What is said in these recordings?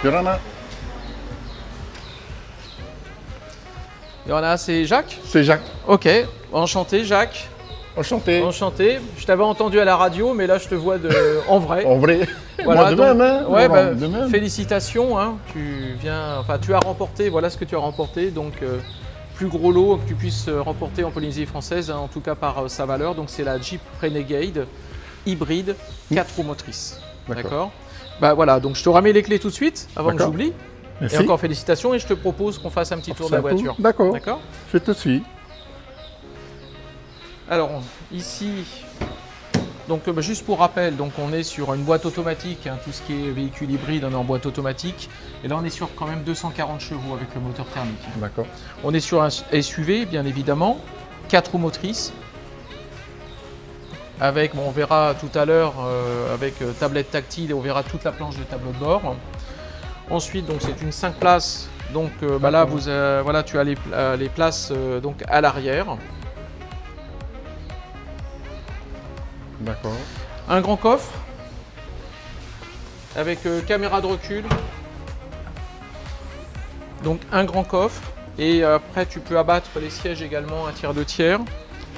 Piranha. Il y en a, c'est Jacques? C'est Jacques. Ok, enchanté Jacques. Enchanté. Enchanté. Je t'avais entendu à la radio, mais là je te vois en vrai. En vrai. Voilà, Moi de même, hein. Ouais, Laurent, de même. félicitations. Hein. Tu as remporté. Voilà ce que tu as remporté. Donc plus gros lot que tu puisses remporter en Polynésie française, hein, en tout cas par sa valeur. Donc c'est la Jeep Renegade hybride 4 roues motrices. D'accord. Bah voilà. Donc je te remets les clés tout de suite avant que j'oublie. Merci. Et encore félicitations et je te propose qu'on fasse un petit tour de la voiture. D'accord. D'accord. Je te suis. Alors ici, donc juste pour rappel, donc on est sur une boîte automatique, hein, tout ce qui est véhicule hybride, on est en boîte automatique. Et là on est sur quand même 240 chevaux avec le moteur thermique. D'accord. On est sur un SUV bien évidemment, 4 roues motrices. Avec, bon, on verra tout à l'heure avec tablette tactile et on verra toute la planche de tableau de bord. Ensuite, donc c'est une 5 places. Donc là, voilà, tu as les places donc à l'arrière. D'accord. Un grand coffre avec caméra de recul. Donc un grand coffre. Et après, tu peux abattre les sièges également à tir de tiers.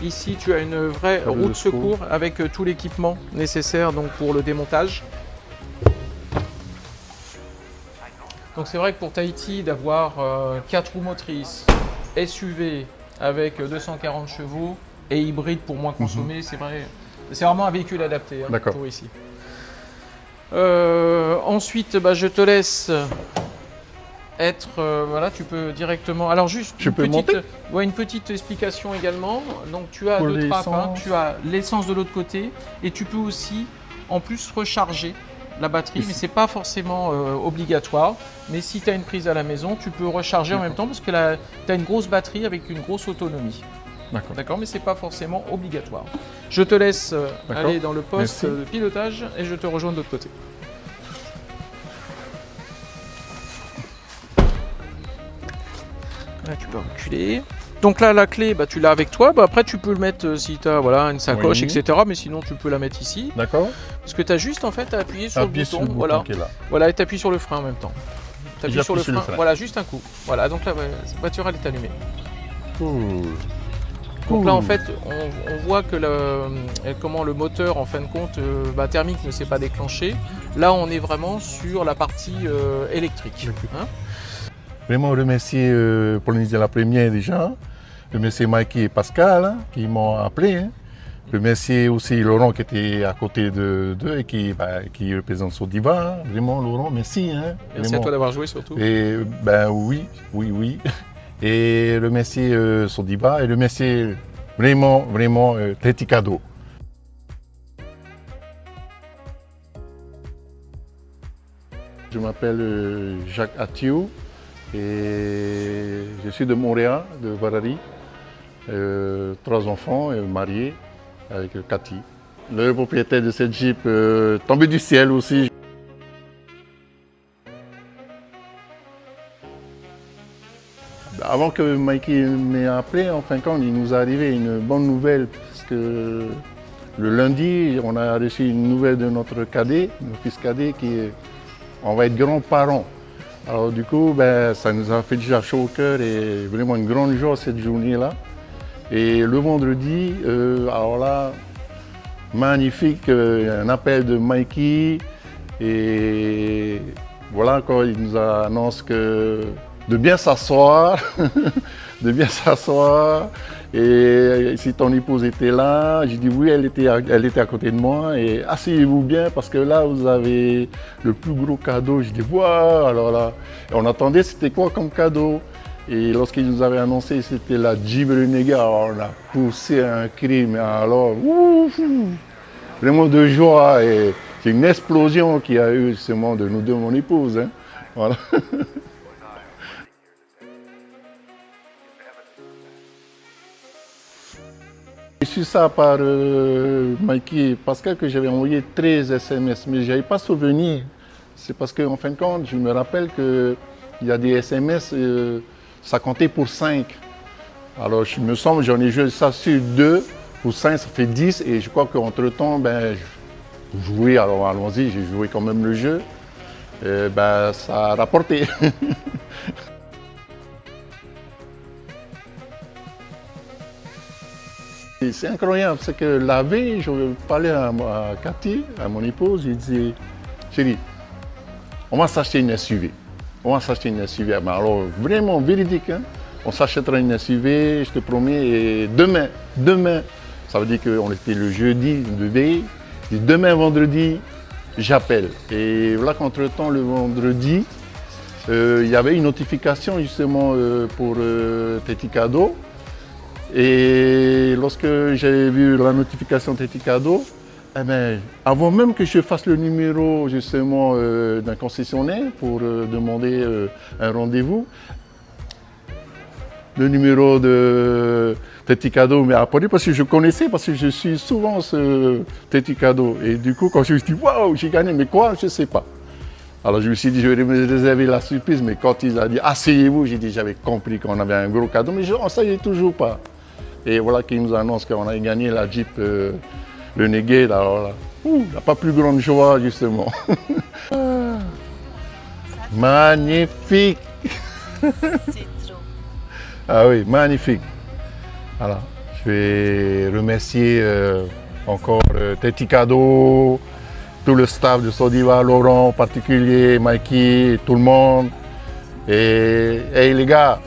Ici, tu as une vraie roue de secours avec tout l'équipement nécessaire donc, pour le démontage. Donc c'est vrai que pour Tahiti, d'avoir 4 roues motrices, SUV avec 240 chevaux et hybride pour moins consommer, c'est vraiment un véhicule adapté hein, pour ici. Ensuite, je te laisse être, voilà, tu peux directement. Alors juste une petite explication également. Donc tu as deux trappes, hein, tu as l'essence de l'autre côté et tu peux aussi en plus recharger la batterie, mais c'est pas forcément obligatoire. Mais si tu as une prise à la maison, tu peux recharger en même temps parce que tu as une grosse batterie avec une grosse autonomie. D'accord, mais c'est pas forcément obligatoire. Je te laisse aller dans le poste de pilotage et je te rejoins de l'autre côté. Là, tu peux reculer. Donc là, la clé, tu l'as avec toi. Après, tu peux le mettre si tu as une sacoche, etc. Mais sinon, tu peux la mettre ici. D'accord. Parce que tu as juste en fait à appuyer sur le bouton. Voilà. Qui est là. Voilà, et tu appuies sur le frein en même temps. Tu appuies sur le frein. Voilà, juste un coup. Voilà, donc la voiture, elle est allumée. Donc là, en fait, on voit que le moteur, en fin de compte, thermique ne s'est pas déclenché. Là, on est vraiment sur la partie électrique. Hein. Vraiment remercier Polynésie la première déjà, remercier Mikey et Pascal hein, qui m'ont appelé, hein. Remercier aussi Laurent qui était à côté d'eux et qui représente Sodiva. Hein. Vraiment Laurent, merci. Hein. Merci vraiment. À toi d'avoir joué surtout. Et oui. Et remercier Sodiva et remercier vraiment Tetikado. Je m'appelle Jacques Athiou. Et je suis de Montréal, de Varari, 3 enfants, mariés avec Cathy. Le propriétaire de cette Jeep tombé du ciel aussi. Avant que Mikey m'ait appelé, en fin de compte, il nous est arrivé une bonne nouvelle parce que le lundi, on a reçu une nouvelle de notre cadet, notre fils cadet, on va être grands-parents. Alors du coup, ça nous a fait déjà chaud au cœur et vraiment une grande joie cette journée-là. Et le vendredi, alors là, magnifique, un appel de Mikey. Et voilà, quand il nous annonce de bien s'asseoir, Et si ton épouse était là, j'ai dit oui, elle était à côté de moi. Et asseyez-vous bien parce que là, vous avez le plus gros cadeau. J'ai dit waouh, alors là, on attendait, c'était quoi comme cadeau? Et lorsqu'il nous avait annoncé, c'était la Jeep Renegade. Alors on a poussé un cri, mais alors, vraiment de joie. Et c'est une explosion qu'il y a eu justement de nous deux, mon épouse. Hein. Voilà. J'ai su ça par Mikey et Pascal que j'avais envoyé 13 SMS, mais je n'avais pas souvenir. C'est parce qu'en fin de compte, je me rappelle qu'il y a des SMS, ça comptait pour 5. Alors, il me semble j'en ai joué ça sur 2, pour 5, ça fait 10. Et je crois qu'entre-temps, je jouais, alors allons-y, j'ai joué quand même le jeu. ça a rapporté. C'est incroyable, c'est que la veille, je parlais à Cathy, à mon épouse, je disais, chérie, on va s'acheter une SUV. On va s'acheter une SUV. Alors, vraiment véridique, hein? On s'achètera une SUV, je te promets, et demain, ça veut dire qu'on était le jeudi de veille, et demain, vendredi, j'appelle. Et voilà qu'entre-temps, le vendredi, il y avait une notification justement pour Teti Cadeau. Et lorsque j'ai vu la notification Teti Cadeau, eh ben, avant même que je fasse le numéro justement d'un concessionnaire pour demander un rendez-vous, le numéro de Teti Cadeau m'est apparu parce que je connaissais, parce que je suis souvent ce Teti Cadeau. Et du coup, quand je me suis dit, waouh, j'ai gagné, mais quoi, je ne sais pas. Alors je me suis dit, je vais me réserver la surprise, mais quand il a dit, asseyez-vous, j'ai dit, j'avais compris qu'on avait un gros cadeau, mais je ne savais toujours pas. Et voilà qu'il nous annonce qu'on a gagné la Jeep, le Negate. Alors là, il n'y a pas plus grande joie, justement. Magnifique. C'est trop. Ah oui, magnifique. Voilà. Je vais remercier encore Teti Cadeau, tout le staff de Sodiva, Laurent en particulier, Mikey, tout le monde. Et hey, les gars,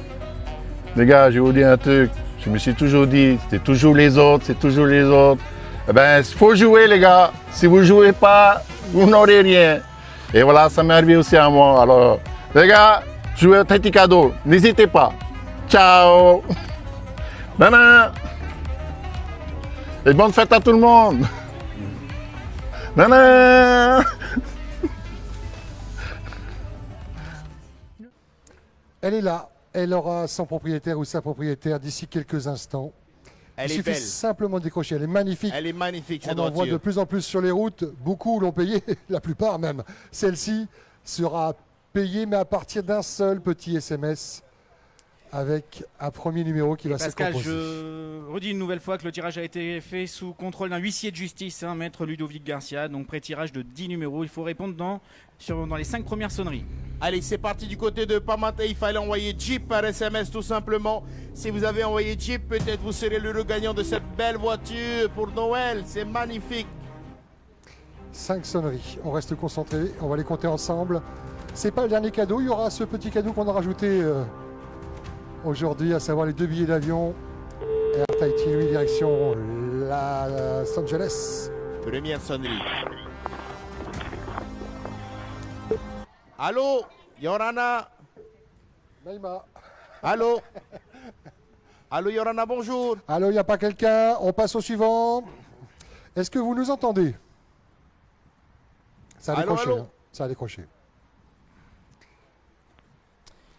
je vais vous dire un truc. Je me suis toujours dit, c'est toujours les autres, c'est toujours les autres. Eh bien, il faut jouer, les gars. Si vous ne jouez pas, vous n'aurez rien. Et voilà, ça m'est arrivé aussi à moi. Alors, les gars, jouez au Teti Cadeau. N'hésitez pas. Ciao. Nana. Et bonne fête à tout le monde. Nana. Elle est là. Elle aura son propriétaire ou sa propriétaire d'ici quelques instants. Elle Il est suffit belle. simplement de décrocher. Elle est magnifique. Elle est magnifique, On cette en voit de voiture. plus en plus sur les routes. Beaucoup l'ont payé, la plupart même. Celle-ci sera payée, mais à partir d'un seul petit SMS avec un premier numéro qui va se Pascal, composer. je redis une nouvelle fois que le tirage a été fait sous contrôle d'un huissier de justice, maître Ludovic Garcia. Donc pré-tirage de 10 numéros. Il faut répondre dans les 5 premières sonneries. Allez, c'est parti du côté de Pamata. Il fallait envoyer Jeep par SMS tout simplement. Si vous avez envoyé Jeep, peut-être vous serez le gagnant de cette belle voiture pour Noël. C'est magnifique. 5 sonneries. On reste concentré. On va les compter ensemble. C'est pas le dernier cadeau. Il y aura ce petit cadeau qu'on a rajouté aujourd'hui, à savoir les 2 billets d'avion Air Tahiti Nui direction Los Angeles. Première sonnerie. Allô, Yorana. Naïma. Allô. Allô, Yorana, bonjour. Allô, il n'y a pas quelqu'un? On passe au suivant. Est-ce que vous nous entendez? Ça a Allô, décroché. allô. Hein. Ça a décroché.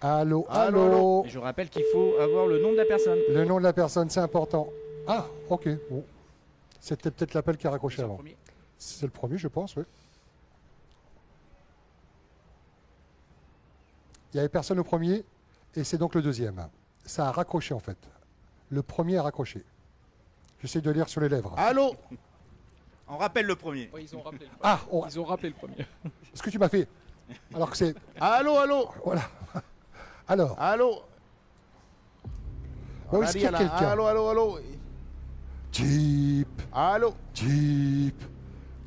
Allô, Allô, allô. Et je rappelle qu'il faut avoir le nom de la personne. Le nom de la personne, c'est important. Ah, ok. Bon. C'était peut-être l'appel qui a raccroché C'est le avant. premier. C'est le premier, je pense, oui. Il n'y avait personne au premier, et c'est donc le deuxième. Ça a raccroché, en fait. Le premier a raccroché. J'essaie de lire sur les lèvres. Allô. On rappelle le premier. Ouais, ils ont rappelé le premier. Ah, Ils ont rappelé le premier. ce que tu m'as fait. Alors que c'est... Allô, allô. Voilà. Alors, Allô. où est-ce qu'il y a Maria, là. quelqu'un? Allô, allô, allô. Jeep, Allô. Jeep,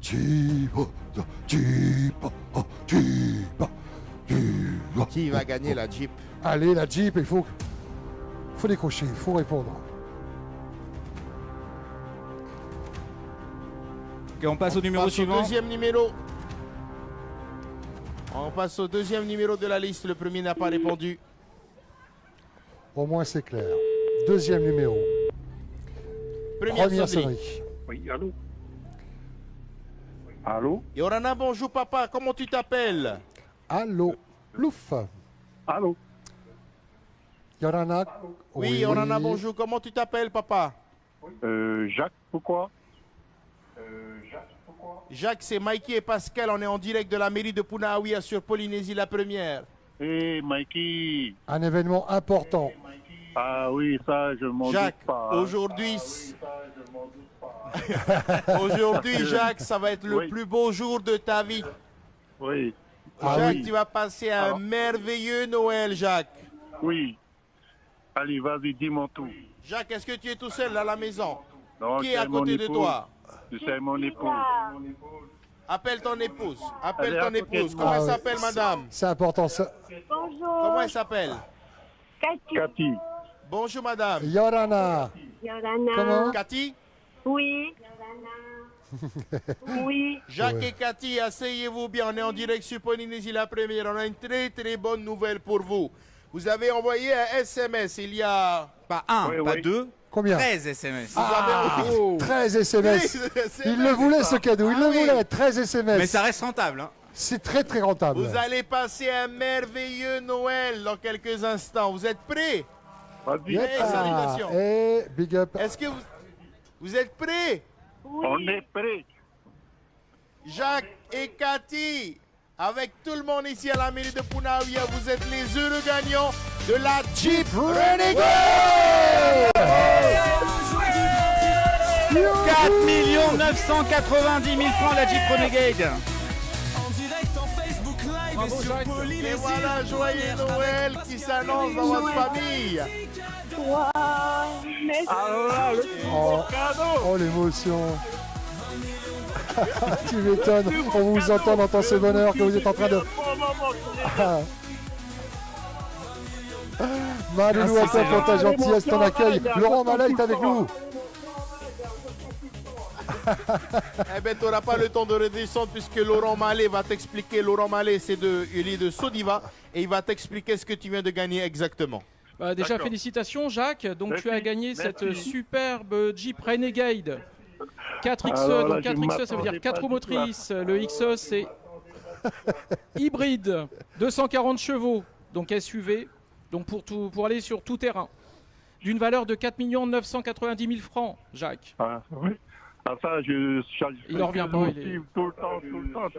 Jeep, oh, Jeep, oh, Jeep, Jeep. Qui va gagner la Jeep? Allez, la Jeep, il faut décrocher, il faut répondre. Ok, on passe au numéro passe suivant. Au deuxième numéro. On passe au deuxième numéro de la liste. Le premier n'a pas répondu. Au moins, c'est clair. Deuxième numéro. Première sonnerie. sonnerie. Oui, allô? Allô? Yorana, bonjour papa. Comment tu t'appelles? Allô, Plouf. Allô? Yorana. Oui, Yorana, bonjour. Comment tu t'appelles papa? Jacques, pourquoi? Jacques, c'est Mikey et Pascal. On est en direct de la mairie de Punaawia sur Polynésie la première. Hé, Mikey! Un événement important. Ah oui, ça, je m'en doute Jacques, pas. hein. aujourd'hui, aujourd'hui, Jacques, ça va être le Oui. plus beau jour de ta vie. Oui. Ah Jacques, oui. tu vas passer un merveilleux Noël, Jacques. Oui. Allez, vas-y, dis-moi tout. Jacques, est-ce que tu es tout seul à la maison? Non, Qui est à côté de toi? C'est mon épouse. Appelle ton épouse. Appelle Elle est ton à côté épouse. de Comment moi. elle Ah ouais. s'appelle, madame? C'est important ça. Comment elle s'appelle? Cathy. Bonjour, madame. Yorana. Comment? Cathy? Oui. Oui. Jacques Ouais. et Cathy, asseyez-vous bien. On est en direct sur Polynésie la première. On a une très très bonne nouvelle pour vous. Vous avez envoyé un SMS il y a... Pas un, Oui, pas oui. deux, Combien? 13 SMS. Vous avez envoyé 13 SMS. 13 SMS. Il le voulait ce cadeau, il Ah le oui. voulait. 13 SMS. Mais ça reste rentable. Hein. C'est très très rentable. Vous allez passer un merveilleux Noël dans quelques instants. Vous êtes prêts? Vas-y. Yep. Hey, salutations. Et big up. Est-ce que vous êtes prêts? On est prêts. Jacques et Cathy, avec tout le monde ici à la mairie de Punaouia, vous êtes les heureux gagnants de la Jeep Renegade. 4 990 000 francs la Jeep Renegade. Bravo, Jacques. Et voilà, joyeux Noël qui s'annonce dans votre famille. Merci. Oh l'émotion. Tu m'étonnes, on vous entend dans ce bonheur que vous êtes en train de... Ah. Maloulou, à toi pour ta gentillesse, ton accueil. Laurent Mallet est avec nous. Eh ben, tu n'auras pas le temps de redescendre puisque Laurent Mallet va t'expliquer. Laurent Mallet, il est de Sodiva et il va t'expliquer ce que tu viens de gagner exactement. Bah, déjà, D'accord. félicitations, Jacques. Donc, Merci, tu as gagné cette merci. superbe Jeep Renegade 4XE. Alors là, Donc, je 4XE, ça veut dire m'attendais 4 pas roues du tout à motrices. Le XE, c'est hybride, 240 chevaux, donc SUV, donc pour aller sur tout terrain. D'une valeur de 4 990 000 francs, Jacques. Ah, oui. Ah, ça, Il en revient pas, il est- Tout le temps,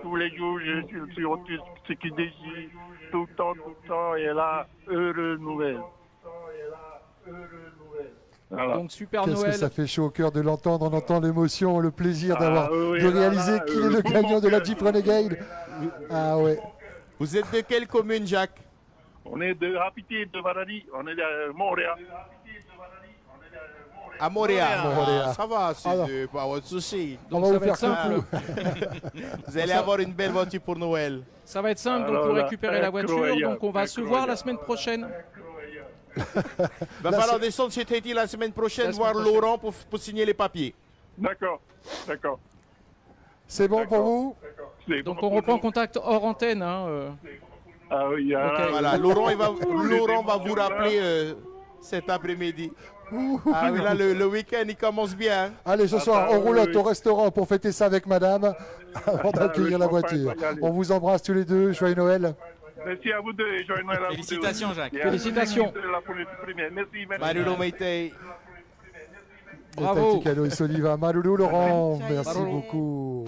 tous les jours, je suis sur tout ce qui décide, tout le temps, et là, heureuse nouvelle. Voilà. Donc, super Qu'est-ce que Noël. ça fait chaud au cœur de l'entendre, on entend l'émotion, le plaisir Ah, oui, de là, réaliser là, qu'il est le tout gagnant mon de la cœur. Jeep Renegade. Ah ouais. Vous êtes de quelle commune, Jacques? On est de Rapiti, de Varadi, on est de Montréal. À Montréal. Montréal. Ah, ça va, Alors. c'est pas votre souci. On Donc, va ça vous va être faire simple. Vous allez avoir une belle voiture pour Noël. Ça va être simple, donc Alors pour là, récupérer la voiture. incroyable, Donc, on va se voir la semaine prochaine. Va falloir descendre chez Tahiti la semaine prochaine, La semaine voir prochaine. Laurent pour signer les papiers. D'accord. C'est bon pour vous? C'est Donc, bon on pour reprend nous. contact hors antenne. Hein, Ah oui, ah, Ok. Voilà, Laurent va vous rappeler cet après-midi. Ah oui, là, le week-end, il commence bien. Allez, ce soir, on oui, roulotte oui. au restaurant pour fêter ça avec madame avant d'accueillir la je pense pas voiture. que ça va y aller. On vous embrasse tous les deux. Joyeux Noël. Merci à vous deux et joyeux Noël à vous deux. Félicitations, Jacques. Et à Félicitations. tous de la police première. Merci. Marulo Meite. Et Bravo. Tahiti Cano et Soliva. Maloulou, Laurent, Ciao, merci ciao. beaucoup.